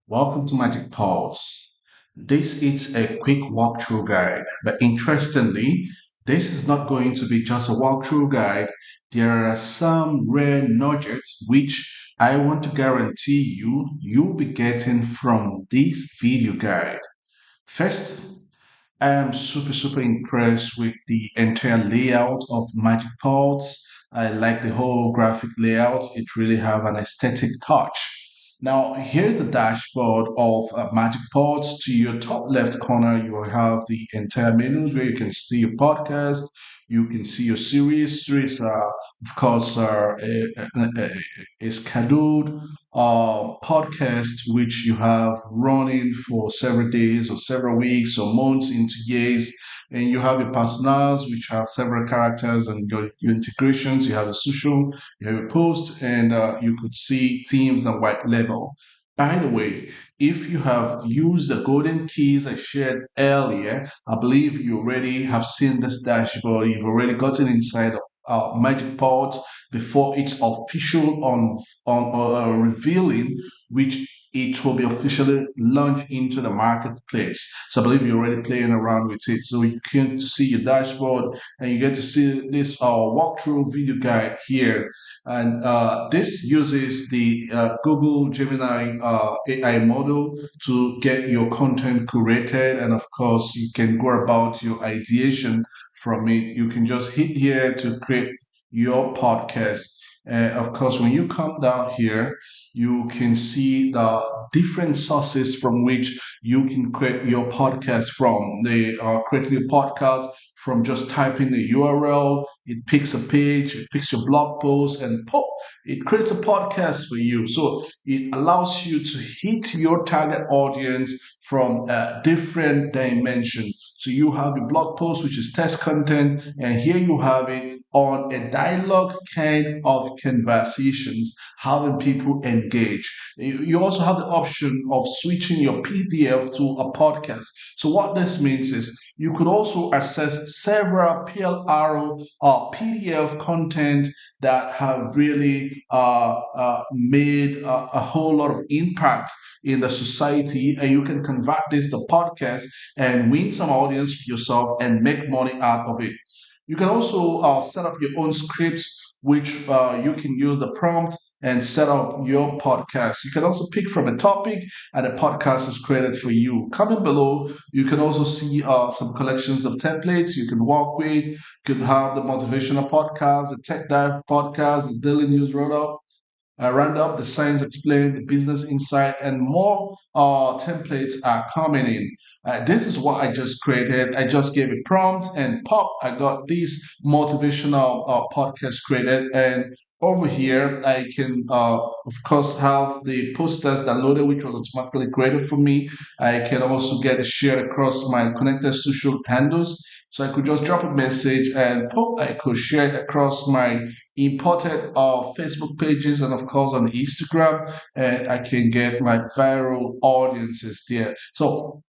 Welcome to MagicPods. This is a quick walkthrough guide, but interestingly, this is not going to be just a walkthrough guide. There are some rare nuggets which I want to guarantee you'll be getting from this video guide. First, I am super impressed with the entire layout of MagicPods. I like the whole graphic layout. It really have an aesthetic touch. Now, here's the dashboard of MagicPods. To your top left corner, you will have the entire menus where you can see your podcast, you can see your series. Series, of course, are a scheduled podcast which you have running for several days or several weeks or months into years. And you have your personals, which have several characters, and your integrations. You have a social, you have a post, and you could see teams and white label. By the way, if you have used the golden keys I shared earlier, I believe you already have seen this dashboard. You've already gotten inside of Magic Pods before it's official on revealing which it will be officially launched into the marketplace. So I believe you're already playing around with it. So you can see your dashboard and you get to see this walkthrough video guide here. And this uses the Google Gemini AI model to get your content curated. And of course, you can go about your ideation from it. You can just hit here to create your podcast. Of course, when you come down here, you can see the different sources from which you can create your podcast from. They are creating a podcast from just typing the URL. It picks a page, it picks your blog post, and pop, it creates a podcast for you. So it allows you to hit your target audience from a different dimension. So you have a blog post, which is text content, and here you have it on a dialogue kind of conversations, having people engage. You also have the option of switching your PDF to a podcast. So what this means is you could also access several PLR or PDF content that have really made a whole lot of impact in the society, and you can convert this to podcast and win some audience for yourself and make money out of it. You can also set up your own scripts, which you can use the prompt and set up your podcast. You can also pick from a topic, and a podcast is created for you. Comment below, you can also see some collections of templates you can work with. You can have the motivational podcast, the tech dive podcast, the daily news roundup, the science explained, the business insight, and more templates are coming in. This is what I just created. I just gave a prompt and pop, I got this motivational podcast created. And over here, I can, of course, have the posters downloaded, which was automatically created for me. I can also get it shared across my connected social handles. So I could just drop a message and pop, I could share it across my imported Facebook pages and of course on Instagram, and I can get my viral audiences there. So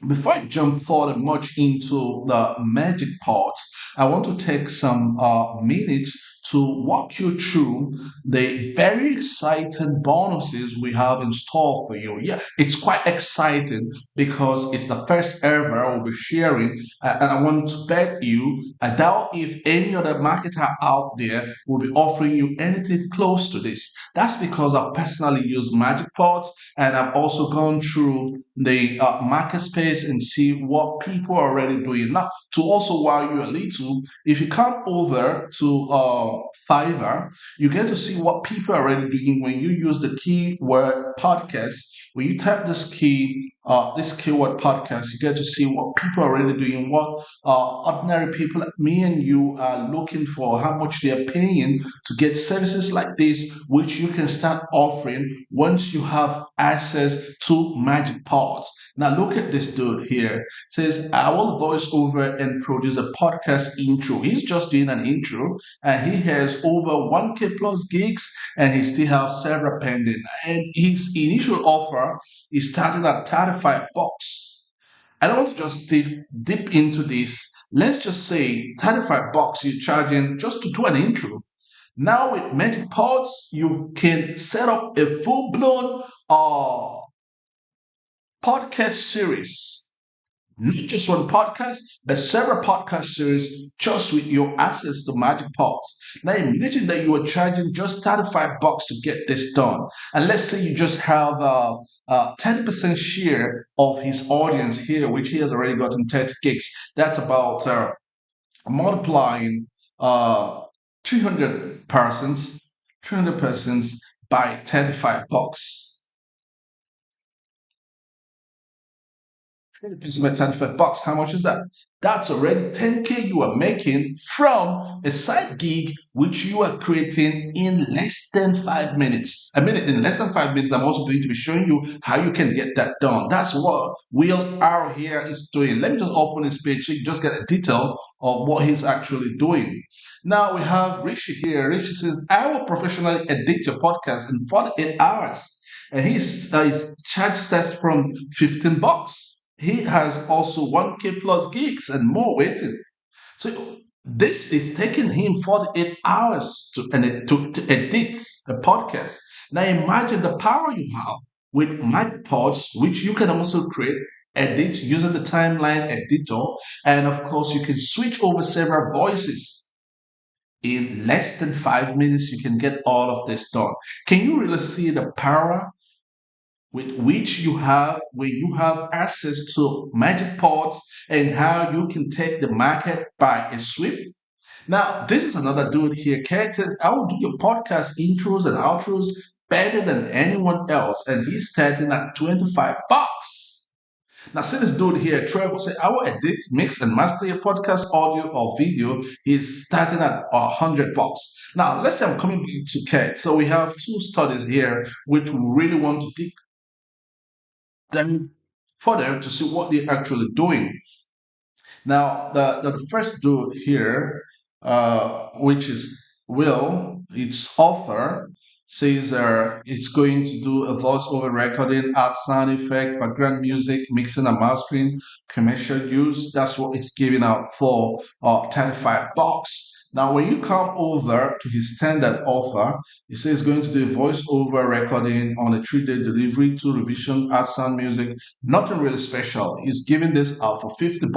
before I jump further much into the magic parts, I want to take some minutes to walk you through the very exciting bonuses we have in store for you. Yeah, it's quite exciting because it's the first ever I will be sharing, and I want to bet you, I doubt if any other marketer out there will be offering you anything close to this. That's because I personally use magic pods, and I've also gone through the market space and see what people are already doing. Now, to also wow you a little, if you come over to Fiverr, you get to see what people are already doing when you use the keyword podcast. When you type this keyword podcast, you get to see what people are already doing, what ordinary people like me and you are looking for, how much they're paying to get services like this, which you can start offering once you have access to Magic Pods. Now look at this dude here. It says, I will voice over and produce a podcast intro. He's just doing an intro and he has over 1K plus gigs and he still has several pending. And his initial offer is starting at 35 bucks. I don't want to just deep into this. Let's just say 35 bucks you're charging just to do an intro. Now with MagicPods, you can set up a full-blown uh, podcast series. Not just one podcast, but several podcast series just with your access to MagicPods. Now imagine that you are charging just $35 to get this done. And let's say you just have a 10% share of his audience here, which he has already gotten 30 gigs. That's about multiplying uh, 300 persons, 300 persons by $35. 20% by $35. How much is that? That's already 10K you are making from a side gig which you are creating in less than 5 minutes. A minute in less than 5 minutes. I'm also going to be showing you how you can get that done. That's what Will R here is doing. Let me just open his page so you just get a detail of what he's actually doing. Now we have Rishi here. Rishi says, I will professionally edit your podcast in 48 hours. And his charge starts from $15. He has also 1K plus gigs and more waiting. So this is taking him 48 hours to edit a podcast. Now imagine the power you have with MagicPods, which you can also create, edit using the timeline editor, and of course you can switch over several voices. In less than 5 minutes, you can get all of this done. Can you really see the power with which you have when you have access to MagicPods and how you can take the market by a sweep? Now, this is another dude here. Kat says, I will do your podcast intros and outros better than anyone else. And he's starting at $25. Now, see this dude here, Trevor, say, I will edit, mix, and master your podcast audio or video. He's starting at $100. Now, let's say I'm coming back to Kat. So we have two studies here which we really want to dig them for them to see what they're actually doing. Now, the first dude here, which is Will, its author, says it's going to do a voiceover recording, add sound effect, background music, mixing and mastering, commercial use. That's what it's giving out for $35. Now, when you come over to his standard offer, he says going to do a voiceover recording on a 3-day delivery, two revision, add sound music, nothing really special. He's giving this out for $50.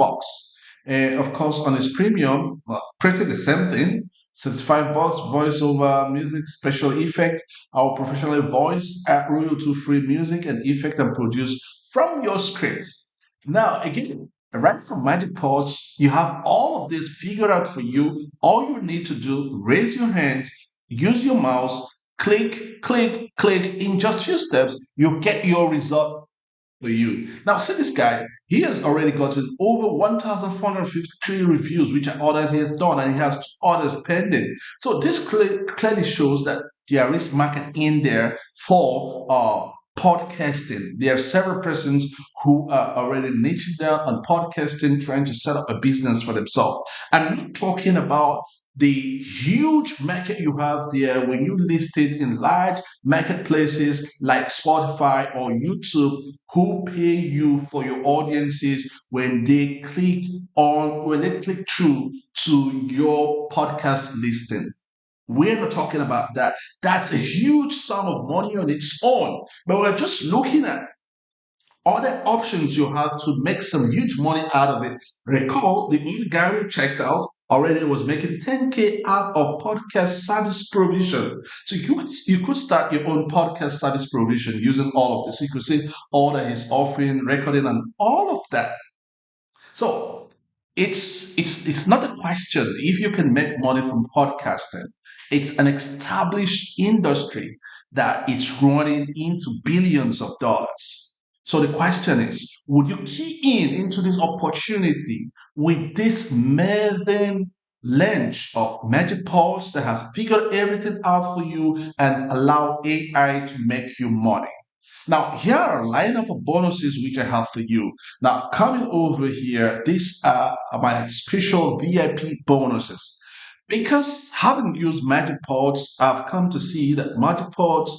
Of course, on his premium, pretty the same thing. $65 voiceover music special effect. Our professional voice, royalty free music and effect and produce from your scripts. Now, again, right from MagicPods, you have all of this figured out for you. All you need to do, raise your hands, use your mouse, click, click, click. In just few steps, you get your result for you. Now, see this guy, he has already gotten over 1,453 reviews, which are orders he has done, and he has 2 orders pending. So this clearly shows that there is market in there for podcasting. There are several persons who are already niching down on podcasting, trying to set up a business for themselves. I'm not talking about the huge market you have there when you list it in large marketplaces like Spotify or YouTube who pay you for your audiences when they click through to your podcast listing. We're not talking about that. That's a huge sum of money on its own. But we're just looking at other options you have to make some huge money out of it. Recall the old guy we checked out already was making 10K out of podcast service provision. So you could start your own podcast service provision using all of this. You could see all that he's offering, recording, and all of that. So it's not a question if you can make money from podcasting. It's an established industry that is running into billions of dollars. So the question is, would you key in into this opportunity with this maiden launch of Magic Pulse that has figured everything out for you and allow AI to make you money? Now, here are a lineup of bonuses which I have for you. Now, coming over here, these are my special VIP bonuses. Because having used MagicPods, I've come to see that MagicPods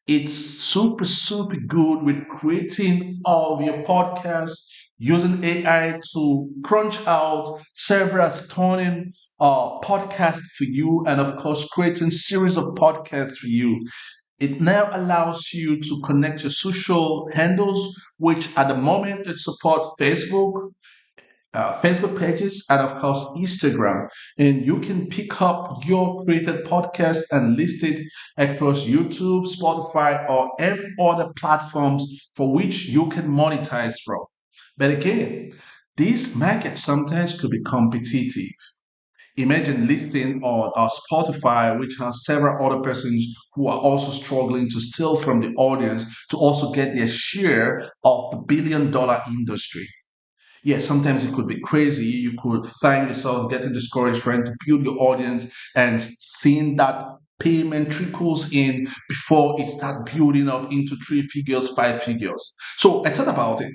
it's super, super good with creating all of your podcasts, using AI to crunch out several stunning podcasts for you, and of course, creating series of podcasts for you It now allows you to connect your social handles, which at the moment it supports Facebook pages, and of course Instagram. And you can pick up your created podcast and list it across YouTube, Spotify, or every other platforms for which you can monetize from. But again, these markets sometimes could be competitive. Imagine listing on Spotify, which has several other persons who are also struggling to steal from the audience to also get their share of the billion-dollar industry. Yeah, sometimes it could be crazy. You could find yourself getting discouraged trying to build your audience and seeing that payment trickles in before it starts building up into three figures, five figures. So I thought about it.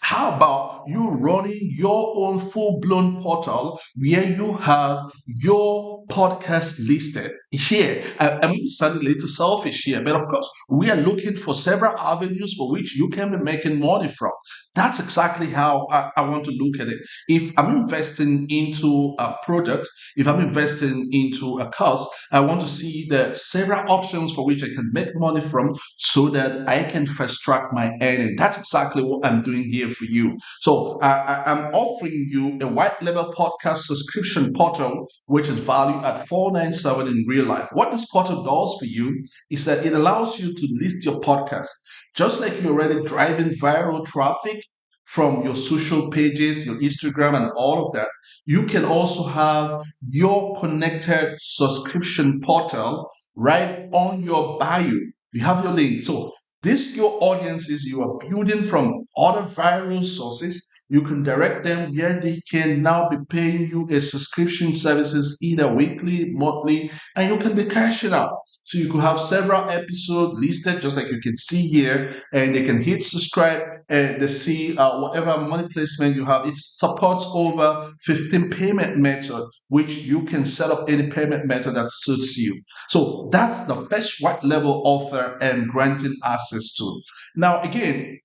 How about you running your own full blown portal where you have your podcast listed? Here, I may be sounding a little selfish here, but of course, we are looking for several avenues for which you can be making money from. That's exactly how I want to look at it. If I'm investing into a product, if I'm investing into a course, I want to see the several options for which I can make money from so that I can fast track my earning. That's exactly what I'm doing here for you. So I'm offering you a white label podcast subscription portal, which is valued at 497 in real life. What this portal does for you is that it allows you to list your podcast. Just like you're already driving viral traffic from your social pages, your Instagram, and all of that, you can also have your connected subscription portal right on your bio. You have your link. So this your audiences you are building from other viral sources. You can direct them where they can now be paying you a subscription services either weekly, monthly, and you can be cashing out. So you could have several episodes listed, just like you can see here, and they can hit subscribe and they see whatever money placement you have. It supports over 15 payment methods, which you can set up any payment method that suits you. So that's the first white level author and granting access to. Now, again,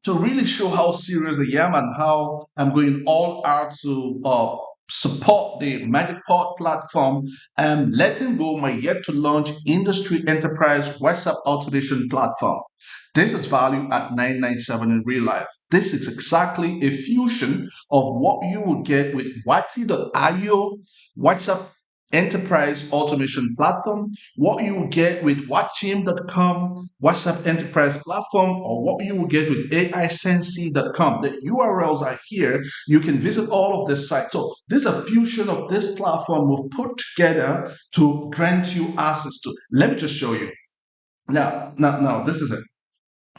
to really show how serious I am and how I'm going all out to support the MagicPod platform, I'm letting go my yet to launch industry enterprise WhatsApp automation platform. This is valued at 997 in real life. This is exactly a fusion of what you will get with Wati.io, WhatsApp enterprise automation platform, what you will get with watchim.com, WhatsApp enterprise platform, or what you will get with AISensei.com. The URLs are here. You can visit all of this site. So this is a fusion of this platform we've put together to grant you access to. Let me just show you. Now, this is it.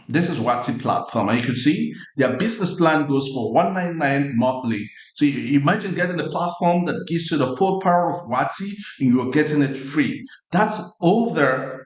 This is Wati platform, and you can see their business plan goes for 199 monthly. So you imagine getting a platform that gives you the full power of Wati, and you are getting it free. That's over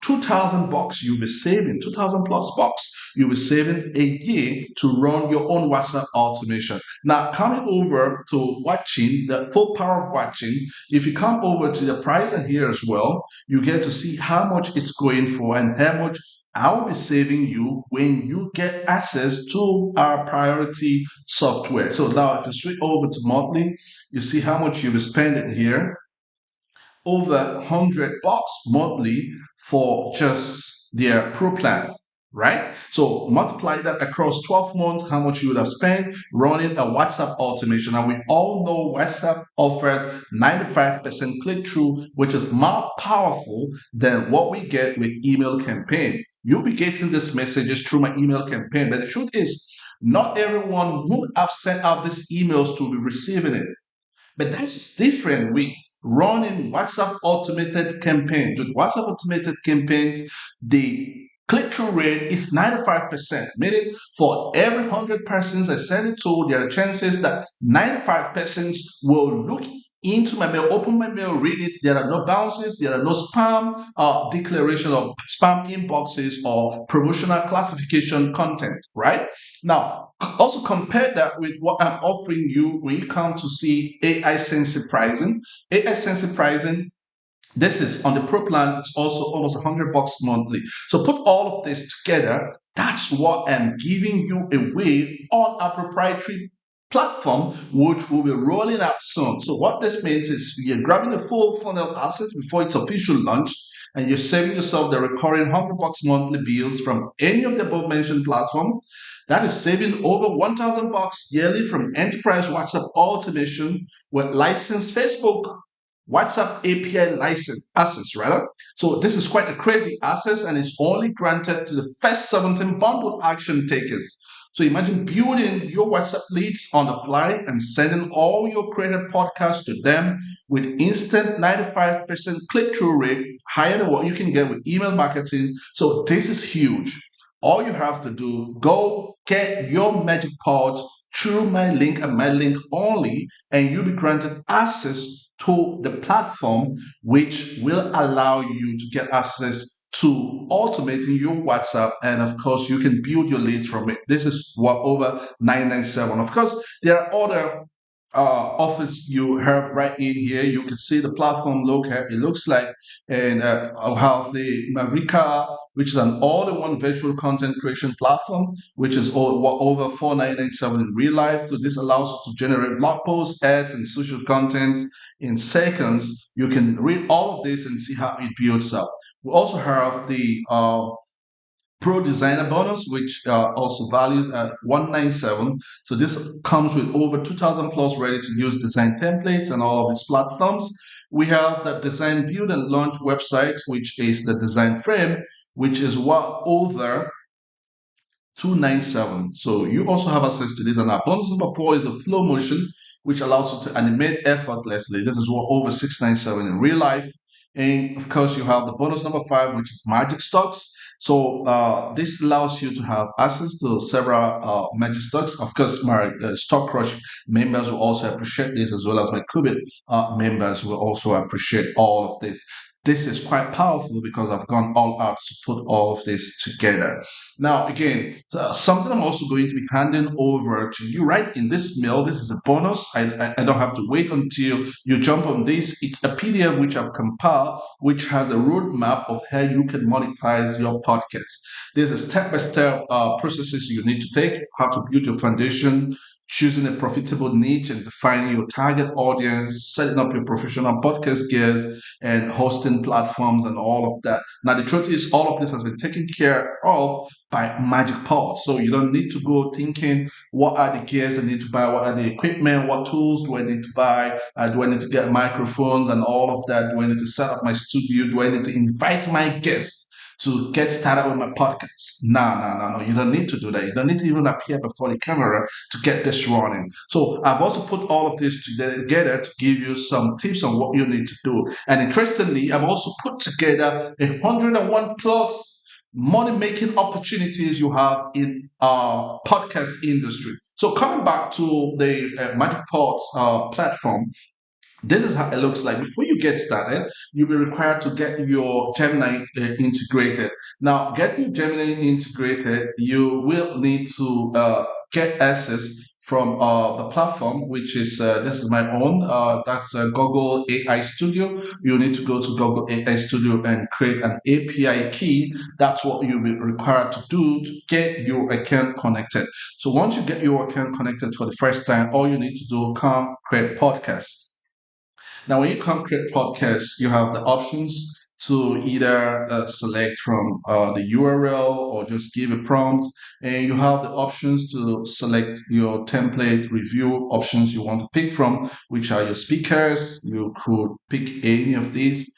2,000 bucks you'll be saving, 2,000 plus bucks you'll be saving a year to run your own WhatsApp automation. Now, coming over to watching the full power of watching, if you come over to the pricing here as well, you get to see how much it's going for and how much I will be saving you when you get access to our priority software. So now if you switch over to monthly, you see how much you'll be spending here. Over 100 bucks monthly for just their pro plan, right? So multiply that across 12 months, how much you would have spent running a WhatsApp automation. And we all know WhatsApp offers 95% click through, which is more powerful than what we get with email campaign. You'll be getting these messages through my email campaign, but the truth is, not everyone who have sent out these emails to be receiving it. But that's different with running WhatsApp automated campaigns. With WhatsApp automated campaigns, the click-through rate is 95%, meaning for every 100 persons I send it to, there are chances that 95 persons will look into my mail, open my mail, read it. There are no bounces, there are no spam declaration of spam inboxes or promotional classification content, right? Now, also compare that with what I'm offering you when you come to see AI sensitive pricing. AI sensitive pricing, this is on the pro plan, it's also almost 100 bucks monthly. So put all of this together, that's what I'm giving you away on our proprietary platform, which will be rolling out soon. So what this means is you're grabbing the full funnel access before its official launch. and you're saving yourself the recurring $100 monthly bills from any of the above mentioned platform. That is saving over $1,000 yearly from enterprise WhatsApp automation with licensed Facebook WhatsApp API license access, rather. So this is quite a crazy access, and it's only granted to the first 17 bundle action takers. So imagine building your WhatsApp leads on the fly and sending all your created podcasts to them with instant 95% click-through rate, higher than what you can get with email marketing. So this is huge. All you have to do, go get your Magic Pods through my link and my link only, and you'll be granted access to the platform, which will allow you to get access to automating your WhatsApp. And of course, you can build your leads from it. This is what over 997. Of course, there are other office you have right in here. You can see the platform look here. It looks like, and I'll have the Mavica, which is an all-in-one virtual content creation platform, which is over 4997 in real life. So this allows you to generate blog posts, ads, and social content in seconds. You can read all of this and see how it builds up. We also have the Pro Designer bonus, which also values at 197. So this comes with over 2,000 plus ready to use design templates and all of its platforms. We have the design build and launch websites, which is the design frame, which is what over 297. So you also have access to this. And our bonus number four is a flow motion, which allows you to animate effortlessly. This is what over 697 in real life. And of course, you have the bonus number five, which is magic stocks. So this allows you to have access to several magic stocks. Of course, my Stock Crush members will also appreciate this, as well as my Qubit members will also appreciate all of this. This is quite powerful because I've gone all out to put all of this together. Now, again, something I'm also going to be handing over to you right in this mail. This is a bonus. I don't have to wait until you jump on this. It's a PDF which I've compiled, which has a roadmap of how you can monetize your podcast. There's a step-by-step processes you need to take, how to build your foundation, choosing a profitable niche and defining your target audience, setting up your professional podcast gears and hosting platforms and all of that. Now, the truth is, all of this has been taken care of by MagicPods. So you don't need to go thinking, what are the gears I need to buy? What are the equipment? What tools do I need to buy? Do I need to get microphones and all of that? Do I need to set up my studio? Do I need to invite my guests to get started with my podcast? No. You don't need to do that. You don't need to even appear before the camera to get this running. So I've also put all of this together to give you some tips on what you need to do. And interestingly, I've also put together 101 plus money making opportunities you have in podcast industry. So coming back to the MagicPods platform, this is how it looks like. Before you get started, you'll be required to get your Gemini integrated. Now, getting your Gemini integrated, you will need to get access from the platform, which is this is my own. That's Google AI Studio. You need to go to Google AI Studio and create an API key. That's what you'll be required to do to get your account connected. So once you get your account connected for the first time, all you need to do come create podcast. Now, when you come create podcast, you have the options to either select from the URL or just give a prompt, and you have the options to select your template review options you want to pick from, which are your speakers. You could pick any of these.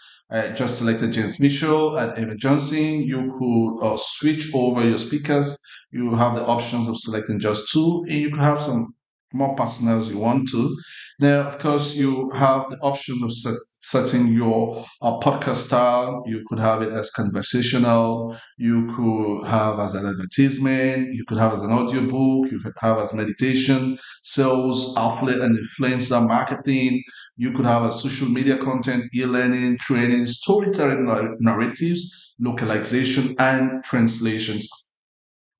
Just selected James Mitchell and Evan Johnson. You could switch over your speakers. You have the options of selecting just two, and you could have some more personal as you want to. Now, of course, you have the options of setting your podcast style. You could have it as conversational. You could have as an advertisement. You could have as an audiobook. You could have as meditation, sales, affiliate, and influencer marketing. You could have a social media content, e-learning, training, storytelling narratives, localization, and translations.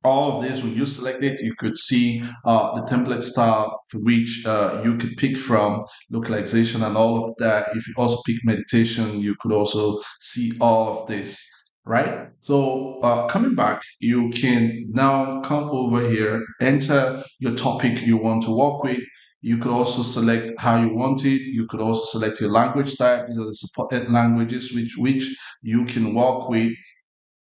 All of this, when you select it, you could see the template style for which you could pick from, localization and all of that. If you also pick meditation, you could also see all of this, right? So coming back, you can now come over here, enter your topic you want to work with. You could also select how you want it. You could also select your language type. These are the supported languages which you can work with.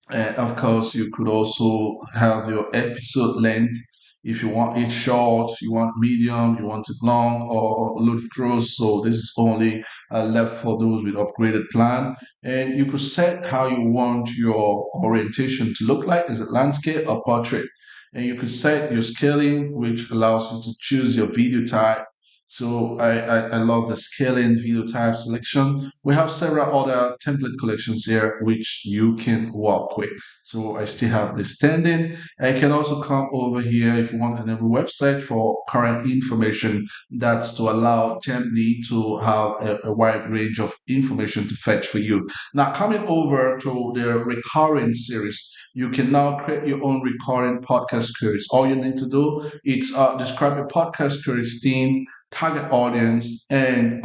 Of course, you could also have your episode length. If you want it short, you want medium, you want it long, or ludicrous. So this is only left for those with upgraded plan. And you could set how you want your orientation to look like. Is it landscape or portrait? And you could set your scaling, which allows you to choose your video type. So I love the scaling video type selection. We have several other template collections here which you can work with. So I still have this standing. I can also come over here if you want another website for current information. That's to allow Gemini to have a wide range of information to fetch for you. Now coming over to the recurring series, you can now create your own recurring podcast series. All you need to do is describe a podcast series theme, target audience, and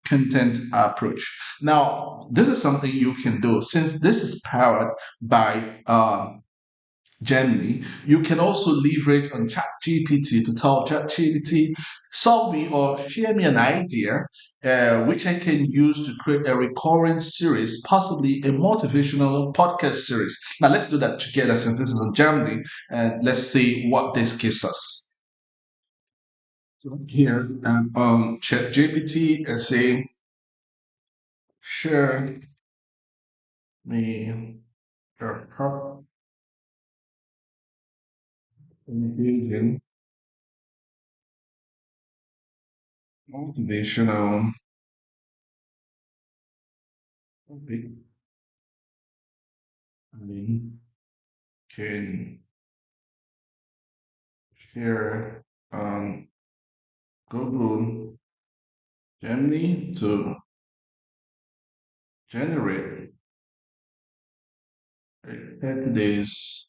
content approach. Now, this is something you can do since this is powered by Gemini. You can also leverage on ChatGPT to tell ChatGPT, solve me or share me an idea which I can use to create a recurring series, possibly a motivational podcast series. Now, let's do that together since this is on Gemini, and let's see what this gives us. So here on ChatGPT and say, share me your top engaging motivational topic I can share on Google Gemini to generate a 30 days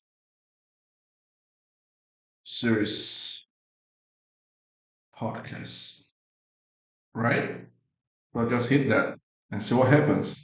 series podcast. Right? So just hit that and see what happens.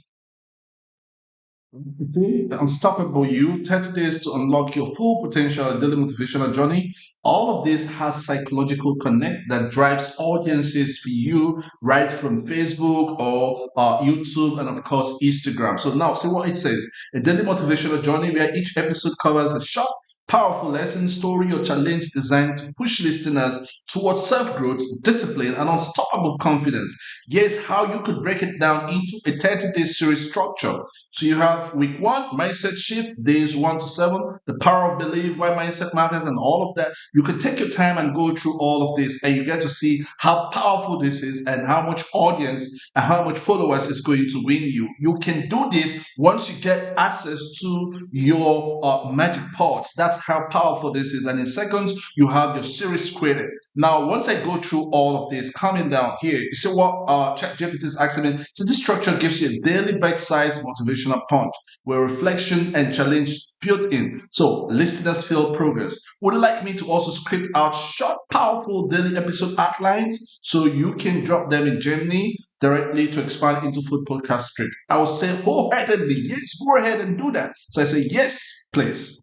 The Unstoppable You, 30 days to unlock your full potential, a daily motivational journey. All of this has psychological connect that drives audiences for you right from Facebook or YouTube and of course Instagram. So now see what it says. A daily motivational journey where each episode covers a short, powerful lesson, story, or challenge designed to push listeners towards self-growth, discipline, and unstoppable confidence. Here's how you could break it down into a 30-day series structure. So you have week one, mindset shift, days 1 to 7, the power of belief, why mindset matters, and all of that. You can take your time and go through all of this, and you get to see how powerful this is and how much audience and how much followers is going to win you. You can do this once you get access to your magic pods. That's how powerful this is. And in seconds, you have your series created. Now, once I go through all of this, coming down here, you see what ChatGPT is asking me. So this structure gives you a daily bite-sized motivational punch where reflection and challenge built in. So listeners feel progress. Would you like me to also script out short, powerful daily episode outlines so you can drop them in Gemini directly to expand into food podcast script? I would say wholeheartedly, yes, go ahead and do that. So I say, yes, please.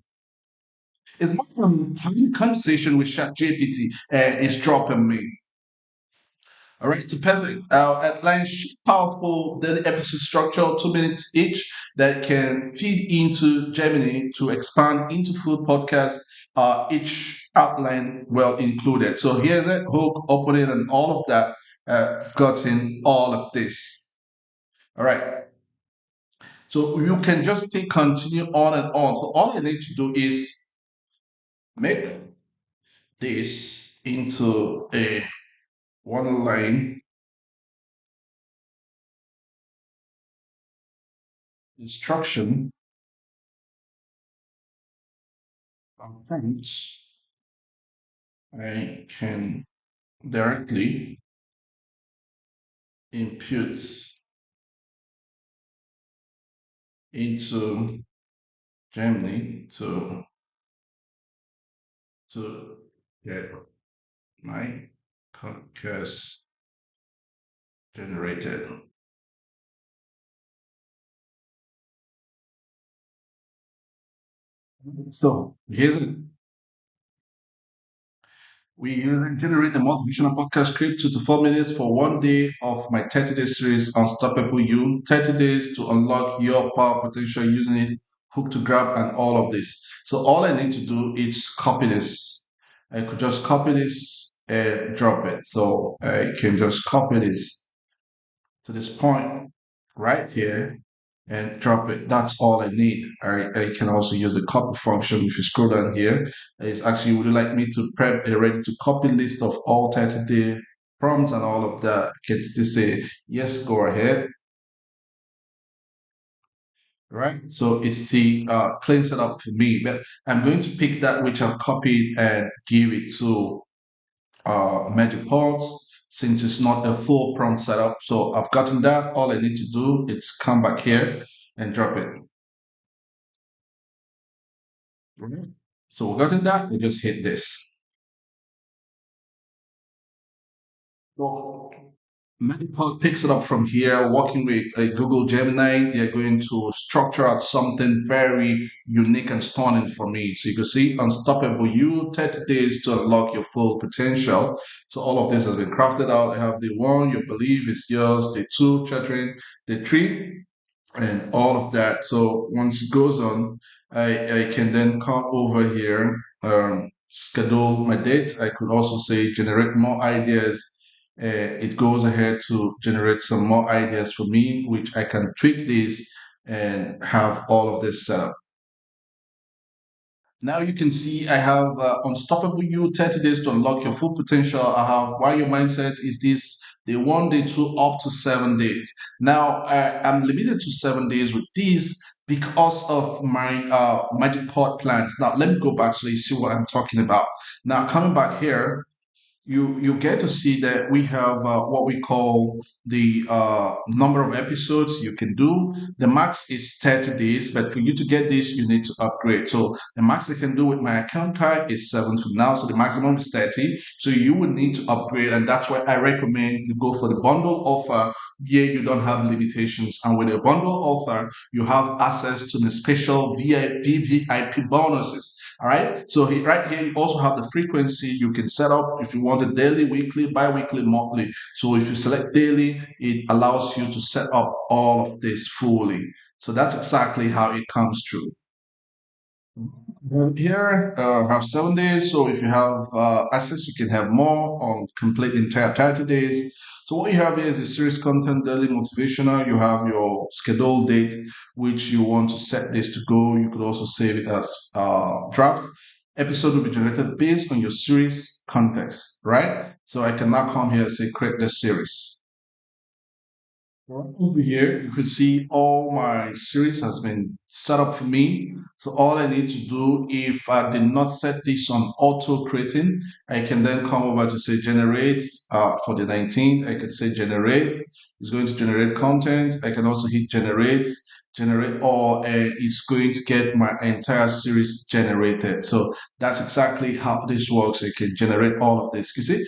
It's more from having a conversation with ChatGPT is dropping me. All right, so perfect. Our outline powerful daily episode structure, 2 minutes each, that can feed into Gemini to expand into food podcast. Each outline well included. So here's it, hook, opening, and all of that. Gotten all of this. All right. So you can just take continue on and on. So all you need to do is make this into a one line instruction content I can directly input into Gemini to get my podcast generated. So here's it. We generate a motivational podcast script 2 to 4 minutes for one day of my 30-day series, Unstoppable You. 30 days to unlock your power potential using it, hook to grab, and all of this. So all I need to do is copy this. I could just copy this and drop it. So I can just copy this to this point right here and drop it. That's all I need. I can also use the copy function. If you scroll down here, it's actually, would you like me to prep a ready to copy list of all 30-day prompts and all of that? I can still say, yes, go ahead. Right. So it's the cleans it up for me. But I'm going to pick that which I've copied and give it to MagicPods since it's not a full prompt setup. So I've gotten that. All I need to do is come back here and drop it. Right. So we've gotten that. We just hit this. So MagicPod picks it up from here, working with a Google Gemini. They're going to structure out something very unique and stunning for me. So you can see Unstoppable You, 30 days to unlock your full potential. So all of this has been crafted out. I have the one, you believe is yours, the two, chattering, the three, and all of that. So once it goes on, I can then come over here, schedule my dates. I could also say generate more ideas. It goes ahead to generate some more ideas for me, which I can tweak this and have all of this set up. Now you can see I have Unstoppable You, 30 days to unlock your full potential. I have Why Your Mindset is This, the 1 day to up to 7 days. Now I'm limited to 7 days with these because of my Magic Pod plans. Now let me go back so you see what I'm talking about. Now coming back here, you get to see that we have what we call the number of episodes you can do. The max is 30 days, but for you to get this, you need to upgrade. So the max I can do with my account type is 7 for now. So the maximum is 30. So you would need to upgrade, and that's why I recommend you go for the bundle offer. Here you don't have limitations, and with a bundle offer, you have access to the special VIP bonuses. All right. So right here, you also have the frequency you can set up if you want it daily, weekly, bi-weekly, monthly. So if you select daily, it allows you to set up all of this fully. So that's exactly how it comes through. Here, have 7 days. So if you have access, you can have more on complete entire 30 days. So what you have here is a series content, daily motivational. You have your scheduled date, which you want to set this to go. You could also save it as draft. Episode will be generated based on your series context, right? So I can now come here and say create this series. Over here, you could see all my series has been set up for me. So all I need to do, if I did not set this on auto creating, I can then come over to say generate for the 19th. I could say generate. It's going to generate content. I can also hit generate all, and it's going to get my entire series generated. So that's exactly how this works. I can generate all of this. You see,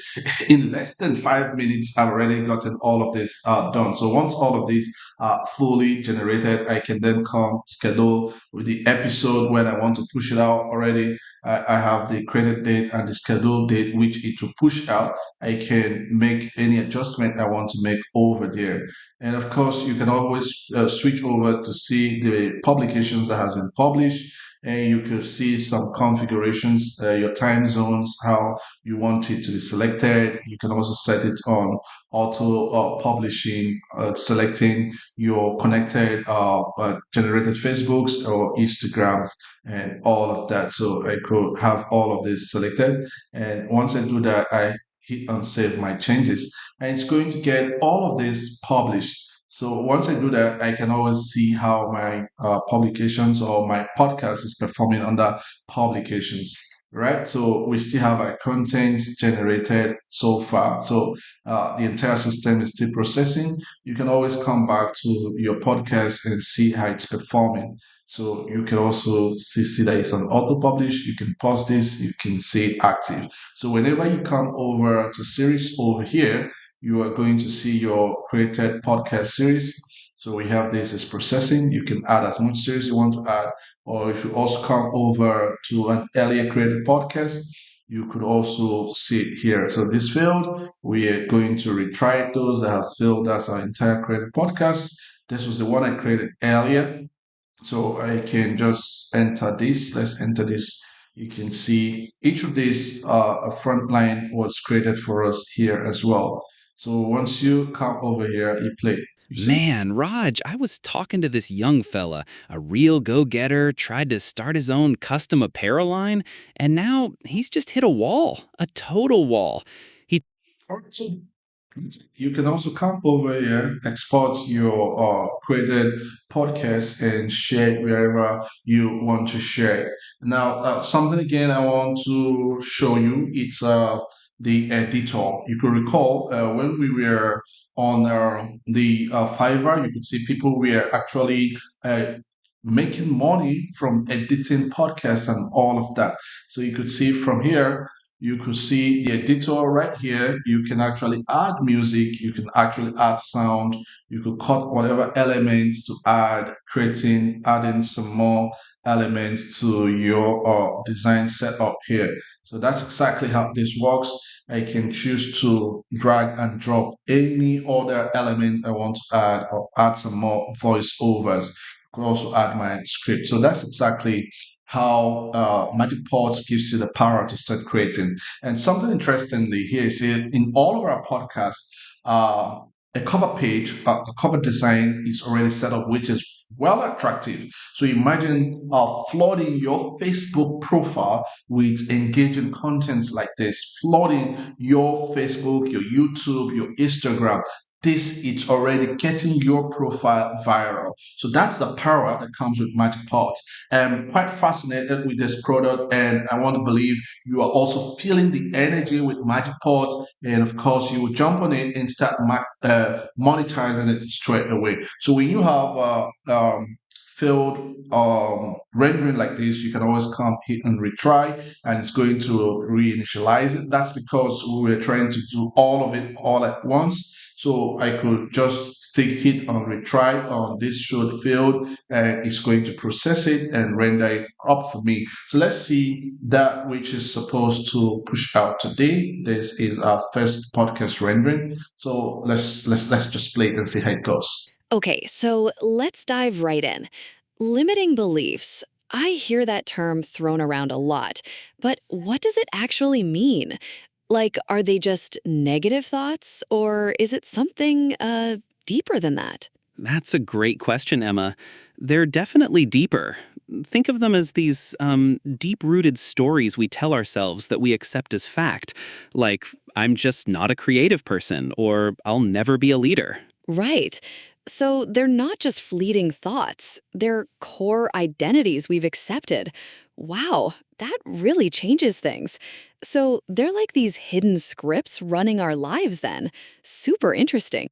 in less than 5 minutes, I've already gotten all of this done. So once all of these are fully generated, I can then come schedule with the episode when I want to push it out already. I have the created date and the scheduled date, which it will push out. I can make any adjustment I want to make over there. And of course, you can always switch over to see the publications that has been published, and you can see some configurations, your time zones, how you want it to be selected. You can also set it on auto publishing, selecting your connected generated Facebooks or Instagrams and all of that. So I could have all of this selected. And once I do that, I hit on save my changes, and it's going to get all of this published. So once I do that, I can always see how my publications or my podcast is performing under publications, right? So we still have our content generated so far. So the entire system is still processing. You can always come back to your podcast and see how it's performing. So you can also see that it's on auto publish. You can pause this. You can see active. So whenever you come over to series over here, you are going to see your created podcast series. So we have this as processing. You can add as much series you want to add, or if you also come over to an earlier created podcast, you could also see it here. So this field, we are going to retry those that has filled as our entire created podcast. This was the one I created earlier. So I can just enter this. Let's enter this. You can see each of these a front line was created for us here as well. So once you come over here, you play. You see? Man, Raj, I was talking to this young fella, a real go getter, tried to start his own custom apparel line, and now he's just hit a wall, a total wall. He All right, so you can also come over here, export your created podcast, and share it wherever you want to share it. Now, something again I want to show you. It's the editor. You could recall when we were on the Fiverr, you could see people were actually making money from editing podcasts and all of that. So you could see from here, you could see the editor right here. You can actually add music, you can actually add sound, you could cut whatever elements to add, adding some more elements to your design setup here. So that's exactly how this works. I can choose to drag and drop any other element I want to add, or add some more voiceovers. I could also add my script. So that's exactly how MagicPods gives you the power to start creating. And something interestingly here is in all of our podcasts, uh, a cover page, a cover design is already set up, which is well attractive. So imagine flooding your Facebook profile with engaging contents like this, flooding your Facebook, your YouTube, your Instagram. This is already getting your profile viral. So that's the power that comes with Magic Pods. I'm quite fascinated with this product, and I want to believe you are also feeling the energy with Magic Pods. And of course, you will jump on it and start monetizing it straight away. So when you have field rendering like this, you can always come hit and retry, and it's going to reinitialize it. That's because we were trying to do all of it all at once. So I could just stick hit on retry on this showed field, and it's going to process it and render it up for me. So let's see that which is supposed to push out today. This is our first podcast rendering. So let's just play it and see how it goes. Okay, so let's dive right in. Limiting beliefs. I hear that term thrown around a lot, but what does it actually mean? Like, are they just negative thoughts, or is it something deeper than that? That's a great question, Emma. They're definitely deeper. Think of them as these deep rooted stories we tell ourselves that we accept as fact, like, I'm just not a creative person, or I'll never be a leader. Right. So they're not just fleeting thoughts, they're core identities we've accepted. Wow, that really changes things. So they're like these hidden scripts running our lives then. Super interesting.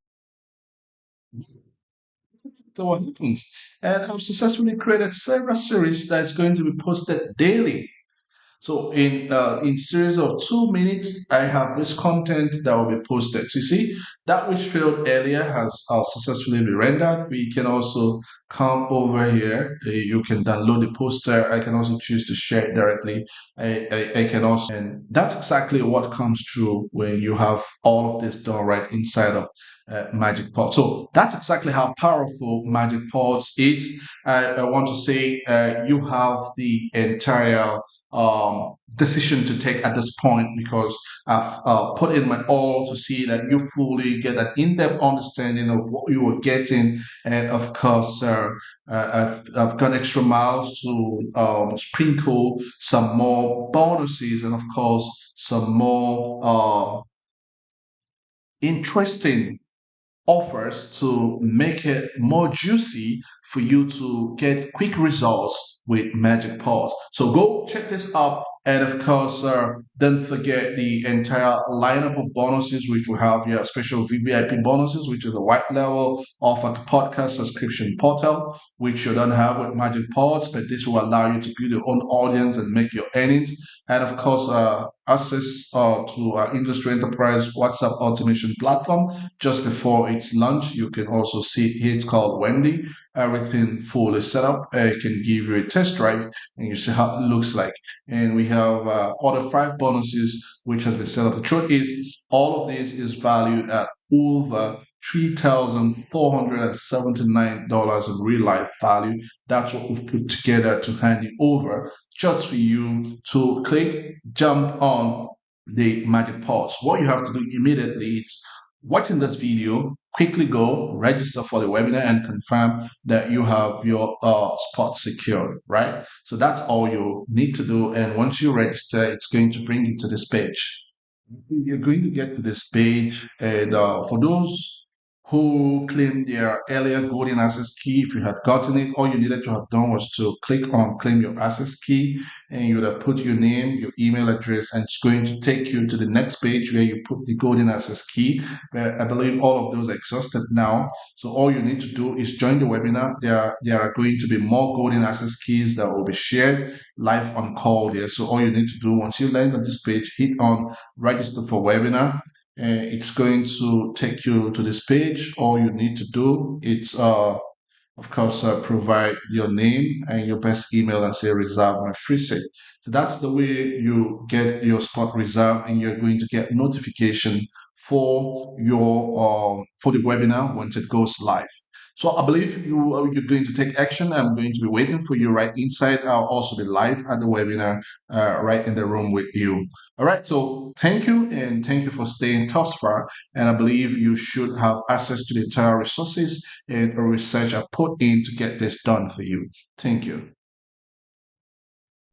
So what happens? And I've successfully created several series that's going to be posted daily. So in series of 2 minutes, I have this content that will be posted. So you see, that which failed earlier has successfully been rendered. We can also come over here. You can download the poster. I can also choose to share it directly. I can also, and that's exactly what comes through when you have all of this done right inside of Magic Pods. So that's exactly how powerful Magic Pods is. I want to say you have the entire decision to take at this point, because I've put in my all to see that you fully get an in-depth understanding of what you are getting, and of course, I've gone extra miles to sprinkle some more bonuses, and of course, some more interesting offers to make it more juicy for you to get quick results with Magic Paws. So go check this out. And of course, don't forget the entire lineup of bonuses which we have here, special VVIP bonuses, which is a white level of a podcast subscription portal, which you don't have with Magic Pods, but this will allow you to build your own audience and make your earnings. And of course, access to our industry enterprise WhatsApp automation platform just before its launch. You can also see here it's called Wendy. everything fully set up. I can give you a test drive and you see how it looks like. And we have other five bonuses which has been set up. The truth is, all of this is valued at over $3,479 in real life value. That's what we've put together to hand you over just for you to click, jump on the Magic Pods. What you have to do immediately is watching this video, quickly go register for the webinar and confirm that you have your spot secured, right? So that's all you need to do. And once you register, it's going to bring you to this page. You're going to get to this page, and for those who claimed their earlier golden access key, if you had gotten it, all you needed to have done was to click on claim your access key, and you would have put your name, your email address, and it's going to take you to the next page where you put the golden access key. Where I believe all of those are exhausted now. So all you need to do is join the webinar. There are going to be more golden access keys that will be shared live on call here. So all you need to do once you land on this page, hit on register for webinar. It's going to take you to this page. All you need to do is of course, provide your name and your best email and say reserve my free seat. So that's the way you get your spot reserved, and you're going to get notification for the webinar once it goes live. So I believe you're going to take action. I'm going to be waiting for you right inside. I'll also be live at the webinar right in the room with you. All right. So thank you, and thank you for staying thus far. And I believe you should have access to the entire resources and research I put in to get this done for you. Thank you.